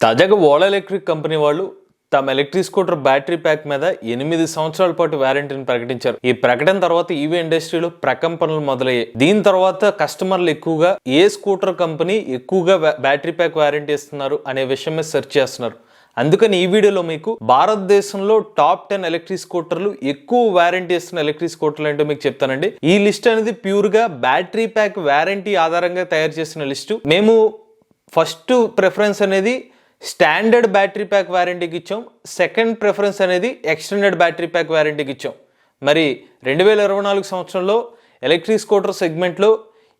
తాజాగా Ola electric company వాళ్ళు తమ ఎలక్ట్రిక్ స్కూటర్ బ్యాటరీ ప్యాక్ మీద 8 సంవత్సరాల పాటు వారంటీని ప్రకటించారు. ఈ ప్రకటన తర్వాత ఈవీ ఇండస్ట్రీలో ప్రకంపనలు మొదలయ్యాయి. దీని తర్వాత కస్టమర్లు ఎక్కువగా ఏ స్కూటర్ కంపెనీ ఎక్కువగా బ్యాటరీ ప్యాక్ వారంటీ ఇస్తున్నారు అనే విషయం మీద సెర్చ్ చేస్తున్నారు. అందుకని ఈ వీడియోలో మీకు భారతదేశంలో టాప్ 10 ఎలక్ట్రిక్ స్కూటర్లు ఎక్కువ వారంటీ ఇస్తున్న ఎలక్ట్రిక్ స్కూటర్లు ఏంటో మీకు చెప్తానండి. ఈ లిస్ట్ అనేది ప్యూర్ గా బ్యాటరీ ప్యాక్ వారంటీ ఆధారంగా తయారు చేసిన లిస్టు. మేము ఫస్ట్ ప్రిఫరెన్స్ అనేది స్టాండర్డ్ బ్యాటరీ ప్యాక్ వారంటీకి ఇచ్చాం. సెకండ్ ప్రిఫరెన్స్ అనేది ఎక్స్టెండెడ్ బ్యాటరీ ప్యాక్ వారంటీకి ఇచ్చాం. మరి 2024 సంవత్సరంలో ఎలక్ట్రిక్ స్కూటర్ సెగ్మెంట్లో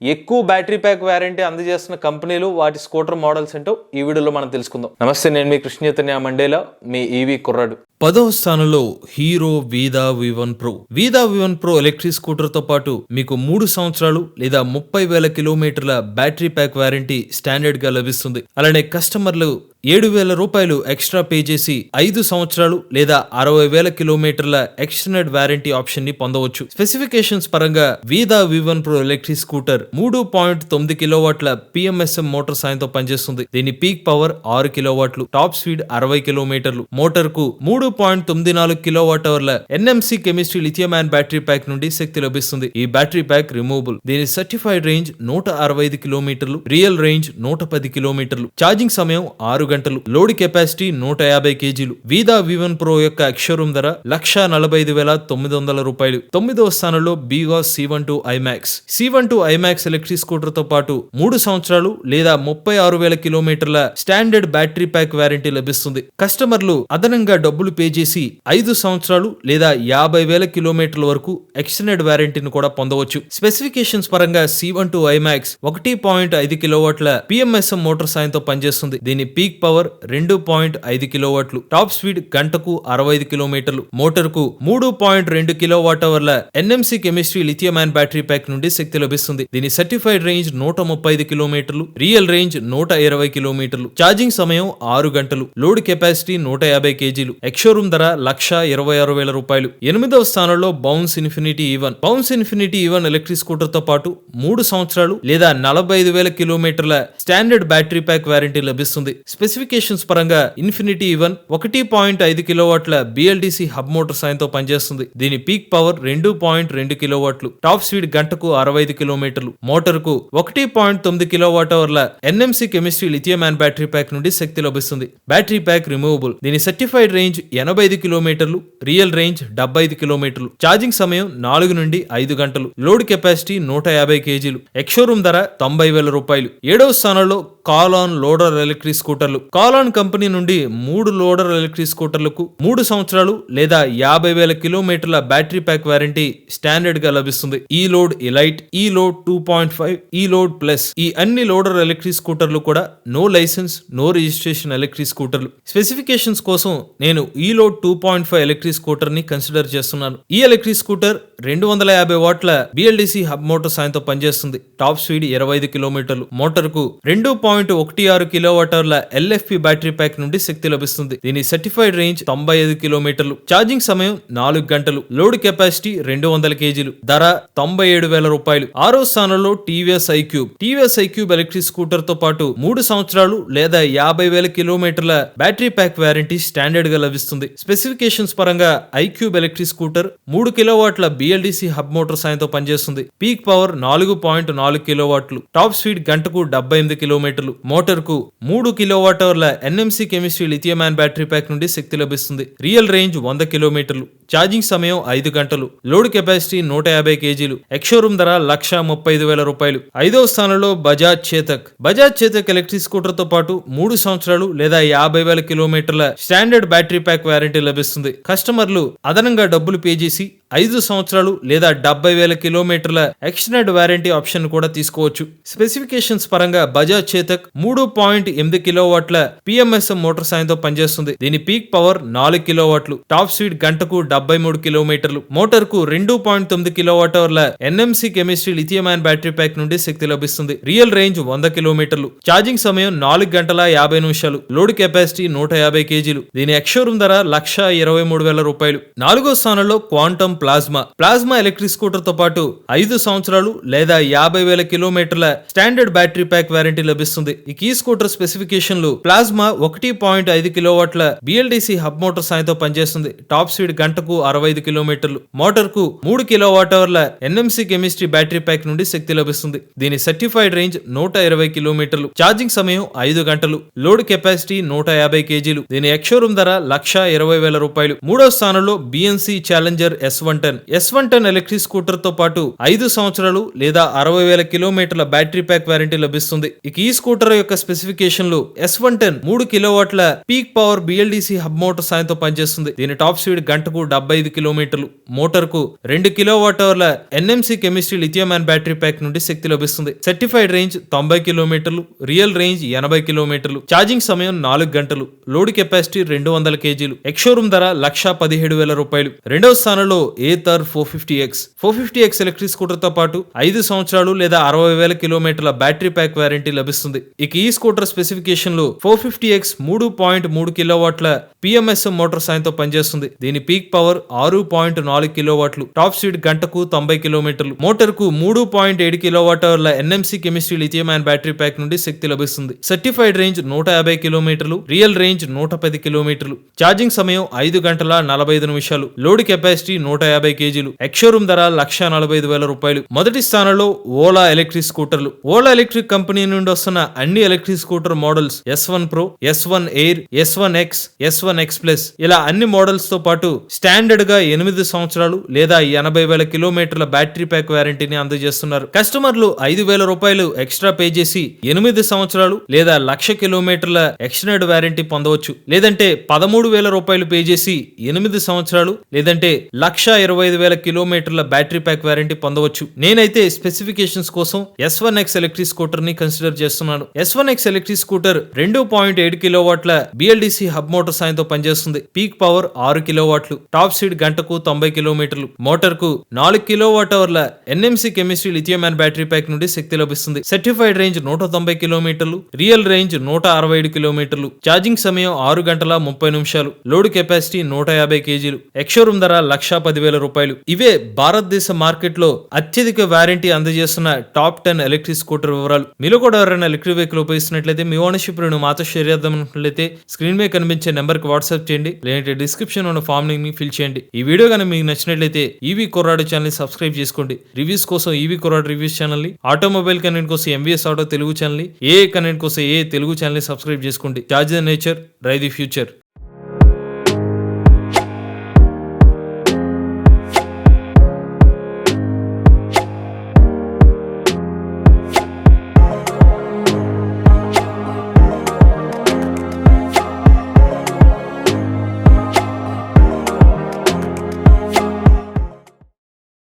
ఎక్కువ బ్యాటరీ ప్యాక్ వారంటీ అందజేస్తున్న కంపెనీలు, వాటి స్కూటర్ మోడల్స్ ఏంటో ఈ వీడియోలో మనం తెలుసుకుందాం. నమస్తే, నేను మీ కృష్ణ చైతన్య మండేలా, మీ ఈవీ కుర్రాడు. 10వ స్థానంలో Hero Vida V1 Pro. Vida V1 Pro electric scooter తో పాటు మీకు 3 సంవత్సరాలు లేదా 30,000 కిలోమీటర్ల బ్యాటరీ ప్యాక్ వారంటీ స్టాండర్డ్ గా లభిస్తుంది. అలానే కస్టమర్లు 7,000 రూపాయలు ఎక్స్ట్రా పే చేసి 5 సంవత్సరాలు లేదా 60,000 కిలోమీటర్ల ఎక్స్టెండెడ్ వారంటీ ఆప్షన్ ని పొందవచ్చు. స్పెసిఫికేషన్స్ పరంగా వీదా V1 Pro ఎలక్ట్రిక్ స్కూటర్ 3.9 కిలోవాట్ల PMSM మోటార్ సాయంతో పనిచేస్తుంది. దీని పీక్ పవర్ 6 కిలోవాట్లు, టాప్ స్పీడ్ 60 కిలోమీటర్లు. మోటార్ కు 3.94 కిలోవాట్ అవర్ల NMC chemistry lithium ion battery pack నుండి శక్తి లభిస్తుంది. ఈ బ్యాటరీ ప్యాక్ రిమూవబుల్. దీని సర్టిఫైడ్ రేంజ్ 165 కిలోమీటర్లు, రియల్ రేంజ్ 110 కిలోమీటర్లు, ఛార్జింగ్ సమయం 6 గంటలు, లోడ్ కెపాసిటీ 150 కేజీలు. వీదా V1 Pro యొక్క ఎక్స్షోరూమ్ ధర 145,900 రూపాయలు. 9వ స్థానంలో Vegas C12 IMAX. C12 IMAX electric scooter తో పాటు 3 సంవత్సరాలు లేదా 36,000 కిలోమీటర్ల స్టాండర్డ్ బ్యాటరీ ప్యాక్ వారంటీ లభిస్తుంది. కస్టమర్లు అదనంగా డబ్బులు పే చేసి 5 సంవత్సరాలు లేదా 50,000 కిలోమీటర్ల వరకు ఎక్స్టెండెడ్ వారంటీని కూడా పొందవచ్చు. స్పెసిఫికేషన్స్ పరంగా C12 IMAX 1.5 కిలోవాట్ల PMSM మోటార్ సాయంతో పనిచేస్తుంది. దీని పీక్ పవర్ 2.5 కిలోవాట్లు, టాప్ స్పీడ్ గంటకు 65 కిలోమీటర్లు. మోటార్ కు 3.2 కిలోవాట్ అవర్ల NMC chemistry lithium ion battery pack నుండి శక్తి లభిస్తుంది. దీని సర్టిఫైడ్ రేంజ్ 135 కిలోమీటర్లు, రియల్ రేంజ్ 120 కిలోమీటర్లు, ఛార్జింగ్ సమయం 6 గంటలు, లోడ్ కెపాసిటీ 150 కేజీలు. ఎక్స్షోరూమ్ ధర 126,000 రూపాయలు. 8వ స్థానంలో Bounce Infinity E1. Bounce Infinity E1 electric scooter తో పాటు 3 సంవత్సరాలు లేదా 45,000 కిలోమీటర్ల స్టాండర్డ్ బ్యాటరీ ప్యాక్ వారంటీ లభిస్తుంది. స్పెసిఫికేషన్స్ పరంగా ఇన్ఫినిటీ E1 1.5 కిలోవాట్ల BLDC హబ్ మోటార్ సాయంతో పనిచేస్తుంది. దీని పీక్ పవర్ 2.2 కిలోవాట్లు, టాప్ స్పీడ్ గంటకు 65 కిలోమీటర్లు. మోటార్ కు 1.9 కిలోవాట్ అవర్ల NMC chemistry lithium ion battery pack నుండి శక్తి లభిస్తుంది. Battery pack removable. దీని సర్టిఫైడ్ రేంజ్ 85 కిలోమీటర్లు, రియల్ రేంజ్ 75 కిలోమీటర్లు, ఛార్జింగ్ సమయం 4 నుండి 5 గంటలు, లోడ్ కెపాసిటీ 150 కేజీలు. ఎక్స్షోరూమ్ ధర 90,000 రూపాయలు. 7వ స్థానంలో కాలాన్ లోడర్ ఎలక్ట్రిక్ స్కూటర్లు. కాలాన్ కంపెనీ నుండి 3 లోడర్ ఎలక్ట్రిక్ స్కూటర్లకు 3 సంవత్సరాలు లేదా 50,000 కిలోమీటర్ల బ్యాటరీ ప్యాక్ వారంటీ స్టాండర్డ్ గా లభిస్తుంది. ఈ లోడ్ ఎలైట్, ఈ లోడ్ 2.5, ఈ లోడ్ ప్లస్, ఈ అన్ని లోడర్ ఎలక్ట్రిక్ స్కూటర్లు కూడా no license, no registration electric స్కూటర్లు. స్పెసిఫికేషన్స్ కోసం నేను ఈ లోడ్ 2.5 ఎలక్ట్రిక్ స్కూటర్ ని కన్సిడర్ చేస్తున్నాను. ఈ ఎలక్ట్రిక్ స్కూటర్ 250 వాట్ల BLDC హబ్ మోటార్ సాయంతో పనిచేస్తుంది. టాప్ స్పీడ్ 25 కిలోమీటర్లు. మోటార్ కు 2.16 కిలోవాట్ అవర్ల LFP బ్యాటరీ ప్యాక్ నుండి శక్తి లభిస్తుంది. దీని సర్టిఫైడ్ రేంజ్ 95 కిలోమీటర్లు, ఛార్జింగ్ సమయం 4 గంటలు, లోడ్ కెపాసిటీ 200 కేజీలు. ధర 97,000 రూపాయలు. 6వ స్థానంలో TVS iQube. TVS iQube electric scooter తో పాటు 3 సంవత్సరాలు లేదా 50,000 కిలోమీటర్ల బ్యాటరీ ప్యాక్ వారంటీ స్టాండర్డ్ గా లభిస్తుంది. స్పెసిఫికేషన్స్ పరంగా iQube ఎలక్ట్రిక్ స్కూటర్ 3 కిలోవాట్ల BLDC హబ్ మోటార్ సాయంతో పనిచేస్తుంది. పీక్ పవర్ 4.4 కిలోవాట్లు, టాప్ స్పీడ్ గంటకు 78 కిలోమీటర్లు. మోటార్ కు 3 కిలోవాట్ అవర్ల NMC chemistry lithium ion battery pack నుండి శక్తి లభిస్తుంది. రియల్ రేంజ్ 100 కిలోమీటర్లు, ఛార్జింగ్ సమయం 5 గంటలు, లోడ్ కెపాసిటీ 150 కేజీలు. ఎక్స్షోరూమ్ ధర 135,000 రూపాయలు. 5వ స్థానంలో బజాజ్ చేతక్. బజాజ్ చేతక్ ఎలక్ట్రిక్ స్కూటర్ తో పాటు 3 సంవత్సరాలు లేదా 50,000 కిలోమీటర్ల స్టాండర్డ్ బ్యాటరీ ప్యాక్ వారంటీ లభిస్తుంది. కస్టమర్లు అదనంగా డబ్బులు పే చేసి 5 సంవత్సరాలు లేదా 70,000 కిలోమీటర్ల ఎక్స్టెండెడ్ వారంటీ ఆప్షన్ కూడా తీసుకోవచ్చు. స్పెసిఫికేషన్స్ పరంగా బజాజ్ చేతక్ 3.8 కిలోవాట్ల PMSM మోటార్ సాయంతో పనిచేస్తుంది. దీని పీక్ పవర్ 4 కిలోవాట్లు, టాప్ స్పీడ్ గంటకు 73 కిలోమీటర్లు. మోటార్ కు 2.9 కిలోవాట్ అవర్ల NMC chemistry lithium ion battery pack నుండి శక్తి లభిస్తుంది. రియల్ రేంజ్ 100 కిలోమీటర్లు. ఛార్జింగ్ సమయం 4 గంటల 50 నిమిషాలు. లోడ్ కెపాసిటీ 150 కేజీలు. దీని ఎక్స్‌షోరూమ్ ధర 1,23,000 రూపాయలు. 4వ స్థానంలో క్వాంటమ్ ప్లాస్మా ఎలక్ట్రిక్ స్కూటర్ తో పాటు 5 సంవత్సరాలు లేదా 50,000 కిలోమీటర్ల స్టాండర్డ్ బ్యాటరీ ప్యాక్ వారంటీ లభిస్తుంది. ఈ స్కూటర్ స్పెసిఫికేషన్లు ప్లాస్మా 1.5 కిలోవాట్ల BLDC హబ్ మోటార్ సాయంతో పనిచేస్తుంది. టాప్ స్పీడ్ గంటకు 65 కిలోమీటర్లు. మోటార్ కు 3 కిలోవాట్ అవర్ల NMC కెమిస్ట్రీ బ్యాటరీ ప్యాక్ నుండి శక్తి లభిస్తుంది. దీని సర్టిఫైడ్ రేంజ్ 120 కిలోమీటర్లు. ఛార్జింగ్ సమయం 5 గంటలు. లోడ్ కెపాసిటీ 150 కేజీలు. దీని ఎక్స్‌షోరూమ్ ధర 1,20,000 రూపాయలు. 3వ స్థానంలో BNC challenger S110 electric scooter తో పాటు 5 సంవత్సరాలు లేదా 60,000 కిలోమీటర్ల బ్యాటరీ ప్యాక్ వారంటీ లభిస్తుంది. ఈ స్కూటర్ యొక్క స్పెసిఫికేషన్లు S110 3 కిలోవాట్ల peak power BLDC hub motor సాయంతో పనిచేస్తుంది. దీని టాప్ స్పీడ్ గంటకు 75 కిలోమీటర్లు. మోటార్ కు 2 కిలోవాట్ అవర్ల NMC chemistry lithium ion battery pack నుండి శక్తి లభిస్తుంది. సర్టిఫైడ్ రేంజ్ 90 కిలోమీటర్లు. రియల్ రేంజ్ 80 కిలోమీటర్లు. ఛార్జింగ్ సమయం 4 గంటలు. లోడ్ కెపాసిటీ 200 కేజీలు. ఎక్స్‌షోరూమ్ ధర 1,17,000 రూపాయలు. 2వ స్థానంలో ఏథర్ 450X ఎలక్ట్రిక్ స్కూటర్ తో పాటు 5 సంవత్సరాలు లేదా 60,000 కిలోమీటర్ల బ్యాటరీ ప్యాక్ వారంటీ లభిస్తుంది. ఈ స్కూటర్ స్పెసిఫికేషన్లు 450X 3.3 కిలోవాట్ల PMSM మోటార్ సాయంతో పనిచేస్తుంది. దీని పీక్ పవర్ 6.4 కిలోవాట్లు. టాప్ స్పీడ్ గంటకు 90 కిలోమీటర్లు. మోటార్ కు 3.7 కిలోవాట్ అవర్ల NMC chemistry lithium ion battery pack నుండి శక్తి లభిస్తుంది. సర్టిఫైడ్ రేంజ్ 150 కిలోమీటర్లు. రియల్ రేంజ్ 110 కిలోమీటర్లు. ఛార్జింగ్ సమయం 5 గంటల 45 నిమిషాలు. లోడ్ కెపాసిటీ 150 కేజీలు. ఎక్స్‌షోరూమ్ ధర 1,45,000 రూపాయలు. మొదటి స్థానంలో ఓలా ఎలక్ట్రిక్ స్కూటర్లు. ఓలా ఎలక్ట్రిక్ కంపెనీ నుండి వస్తున్న అన్ని electric scooter models S1 Pro, S1 Air, S1X, S1X Plus ఇలా అన్ని మోడల్స్ తో పాటు స్టాండర్డ్ గా 8 సంవత్సరాలు లేదా 80,000 కిలోమీటర్ల బ్యాటరీ ప్యాక్ వారంటీని అందజేస్తున్నారు. కస్టమర్లు 5,000 రూపాయలు ఎక్స్ట్రా పే చేసి 8 సంవత్సరాలు లేదా 1,00,000 కిలోమీటర్ల ఎక్స్టెండెడ్ వారంటీ పొందవచ్చు. లేదంటే 13,000 రూపాయలు పే చేసి 8 సంవత్సరాలు లేదంటే 1,25,000 కిలోమీటర్ల బ్యాటరీ ప్యాక్ వారంటీ పొందవచ్చు. నేనైతే స్పెసిఫికేషన్స్ కోసం S1X ఎలక్ట్రిక్ స్కూటర్ ని కన్సిడర్ చేస్తున్నాను. S1X ఎలక్ట్రిక్ స్కూటర్ 2.7 కిలోవాట్ల BLDC హబ్ మోటార్ సాయంతో పనిచేస్తుంది. పీక్ పవర్ 6 కిలోవాట్లు. టాప్ స్పీడ్ గంటకు 90 కిలోమీటర్లు. మోటార్ కు 4 కిలోవాట్ అవర్ల NMC chemistry lithium ion battery pack నుండి శక్తి లభిస్తుంది. సర్టిఫైడ్ రేంజ్ 190 కిలోమీటర్లు. రియల్ రేంజ్ 167 కిలోమీటర్లు. ఛార్జింగ్ సమయం 6 గంటల 30 నిమిషాలు. లోడ్ కెపాసిటీ 150 కేజీలు. ఎక్స్‌షోరూమ్ ధర 1,10,000 రూపాయలు. ఇవే భారతదేశ మార్కెట్ లో అత్యధిక వారంటీ అందజేస్తున్న టాప్ 10 ఎలక్ట్రిక్ స్కూటర్ వివరాలు. మీలో కూడా ఎవరైనా ఎలక్ట్రిక్ వెహికల్ ఉపయోగిస్తున్నట్లయితే మీ ఓనర్షిప్ ను మాతో షేర్ చేద్దాం అనుకున్నట్లయితే స్క్రీన్ మీద కనిపించే నెంబర్ కి వాట్సాప్ చేయండి. లేదంటే డిస్క్రిప్షన్ ఉన్న ఫామ్ ని ఫిల్ చేయండి. ఈ వీడియో కానీ మీకు నచ్చినట్లయితే ఈవీ కొర్రాడు ఛానల్ ని సబ్స్క్రైబ్ చేసుకోండి. రివ్యూస్ కోసం ఈవీ కొర్రాడు రివ్యూస్ ఛానల్ ని, ఆటోమొబైల్ కంటెంట్ కోసం MVS ఆటో తెలుగు ఛానల్ ని, ఏ కంటెంట్ కోసం ఏ తెలుగు ఛానల్ ని సబ్స్క్రైబ్ చేసుకోండి. Charge the nature, drive the future.